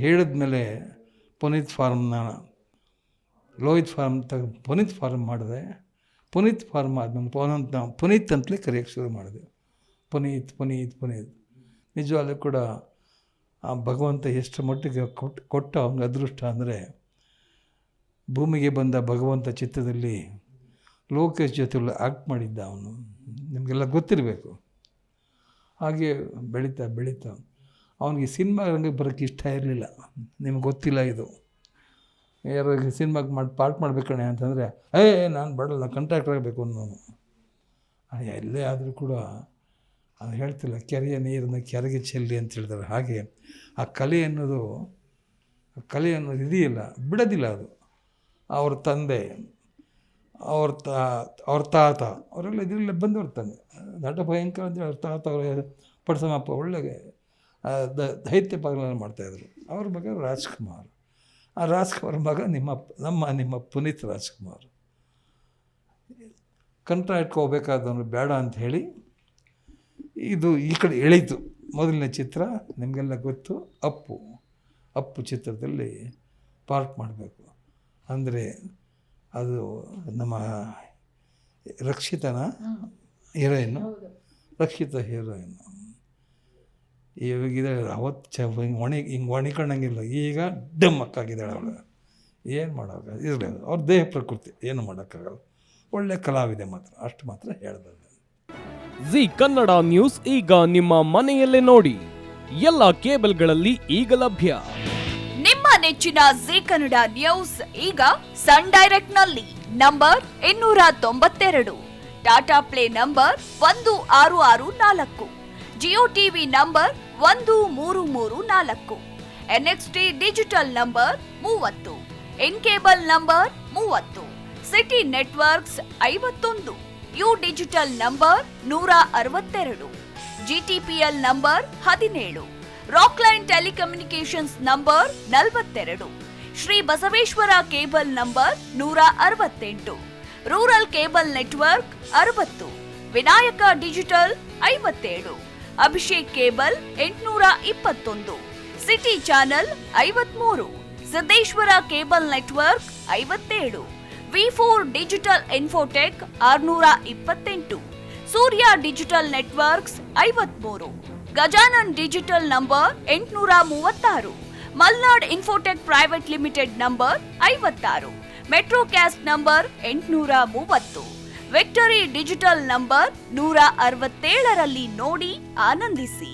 ಹೇಳಿದ್ಮೇಲೆ ಪುನೀತ್ ಫಾರ್ಮ್ನ Lohith form Puneeth form ಮಾಡಿದೆ. ಪುನೀತ್ ಫಾರ್ಮ್ ಆದಮೇಲೆ ಪುನೀತ್ ಅಂತಲೇ ಕರೆಯೋಕ್ಕೆ ಶುರು ಮಾಡಿದೆ. ಪುನೀತ್ ಪುನೀತ್ ಪುನೀತ್. ನಿಜವಾಗ್ಲೂ ಕೂಡ ಆ ಭಗವಂತ ಎಷ್ಟು ಮಟ್ಟಿಗೆ ಕೊಟ್ಟ ಅವನಿಗೆ ಅದೃಷ್ಟ ಅಂದರೆ, ಭೂಮಿಗೆ ಬಂದ ಭಗವಂತ ಚಿತ್ರದಲ್ಲಿ ಲೋಕೇಶ್ ಜೊತೆಲ್ಲ ಆ್ಯಕ್ಟ್ ಮಾಡಿದ್ದ ಅವನು, ನಿಮಗೆಲ್ಲ ಗೊತ್ತಿರಬೇಕು. ಹಾಗೆ ಬೆಳೀತಾ ಬೆಳೀತಾ ಅವನಿಗೆ ಸಿನಿಮಾ ರಂಗಕ್ಕೆ ಬರೋಕ್ಕೆ ಇಷ್ಟ ಇರಲಿಲ್ಲ. ನಿಮ್ಗೆ ಗೊತ್ತಿಲ್ಲ ಇದು. ಯಾರೋ ಸಿನಿಮಾಗೆ ಪಾರ್ಟ್ ಮಾಡಬೇಕಣೆ ಅಂತಂದರೆ ನಾನು ಬಡಲ್ಲ, ಕಾಂಟ್ರಾಕ್ಟರ್ ಆಗಬೇಕು ಅನ್ನೋನು. ಎಲ್ಲೇ ಆದರೂ ಕೂಡ ಅದು ಹೇಳ್ತಿಲ್ಲ, ಕೆರೆಯ ನೀರನ್ನು ಕೆರೆಗೆ ಚೆಲ್ಲಿ ಅಂತ ಹೇಳ್ತಾರೆ. ಹಾಗೆ ಆ ಕಲೆ ಅನ್ನೋದು ಇದೆಯಲ್ಲ, ಬಿಡೋದಿಲ್ಲ ಅದು. ಅವ್ರ ತಂದೆ, ಅವ್ರ ತಾತ ಅವರೆಲ್ಲ ಇದರಲ್ಲಿ ಬಂದವ್ರ ತಂದೆ ನಟ ಭಯಂಕರ ಅಂತ ಅವ್ರ ತಾತ ಅವರ ಪಡಸಮಪ್ಪ ಒಳ್ಳೆ ದೈತ್ಯ ಪಾತ್ರಗಳನ್ನು ಮಾಡ್ತಾಯಿದ್ರು. ಅವ್ರ ಮಗ ರಾಜ್ಕುಮಾರ್. ಆ ರಾಜ್ಕುಮಾರ್ ಮಗ ನಿಮ್ಮ ಪುನೀತ್ ರಾಜ್ಕುಮಾರ್. ಕಾಂಟ್ರಾಕ್ಟ್ಗೆ ಹೋಗ್ಬೇಕಾದವನು ಬೇಡ ಅಂತ ಹೇಳಿ ಇದು ಈ ಕಡೆ ಎಳೀತು. ಮೊದಲನೇ ಚಿತ್ರ ನಿಮಗೆಲ್ಲ ಗೊತ್ತು, ಅಪ್ಪು ಚಿತ್ರದಲ್ಲಿ ಪಾರ್ಟ್ ಮಾಡಬೇಕು ಅಂದರೆ ಅದು ನಮ್ಮ ರಕ್ಷಿತಾ ಹೀರೋಯಿನ್ನು. ಇವಾಗಿದ್ದಾಳೆ. ಅವತ್ತು ಹಿಂಗೆ ಒಣಿಕೊಂಡಂಗಿಲ್ಲ, ಈಗ ಡಮ್ಮಕ್ಕಾಗಿದ್ದಾಳೆ ಅವಳು. ಏನು ಮಾಡೋಕ್ಕಾಗ ಇರಲಿ, ಅವ್ರ ದೇಹ ಪ್ರಕೃತಿ, ಏನು ಮಾಡೋಕ್ಕಾಗಲ್ಲ. ಒಳ್ಳೆ ಕಲಾವಿದೆ ಮಾತ್ರ, ಅಷ್ಟು ಮಾತ್ರ ಹೇಳ್ಬೋದು. ಜಿ ಕನ್ನಡ ನ್ಯೂಸ್ ಈಗ ನಿಮ್ಮ ಮನೆಯಲ್ಲೇ ನೋಡಿ. ಎಲ್ಲ ಕೇಬಲ್ಗಳಲ್ಲಿ ಈಗ ಲಭ್ಯ. ನಿಮ್ಮ ನೆಚ್ಚಿನ ಜಿ ಕನ್ನಡ ನ್ಯೂಸ್ ಈಗ ಸನ್ ಡೈರೆಕ್ಟ್ ನಲ್ಲಿ number 292, Tata Play number 1664, Jio TV number 1334, NXT digital number 30, in cable number 30, city networks 51, U digital number 162, GTPL number 17, Rockline telecommunications number 42, Shri Basaveshwara cable number 168, rural cable network 60, Vinayaka digital 57, Abhishek cable 821, city channel 53, Siddeshwara cable network 57, ವಿ4 digital infotech 628, Surya digital networks 53, Gajanan digital number 836, Malnad infotech private limited number 56, Metrocast number 830, Victory digital number 167ರಲ್ಲಿ ನೋಡಿ ಆನಂದಿಸಿ.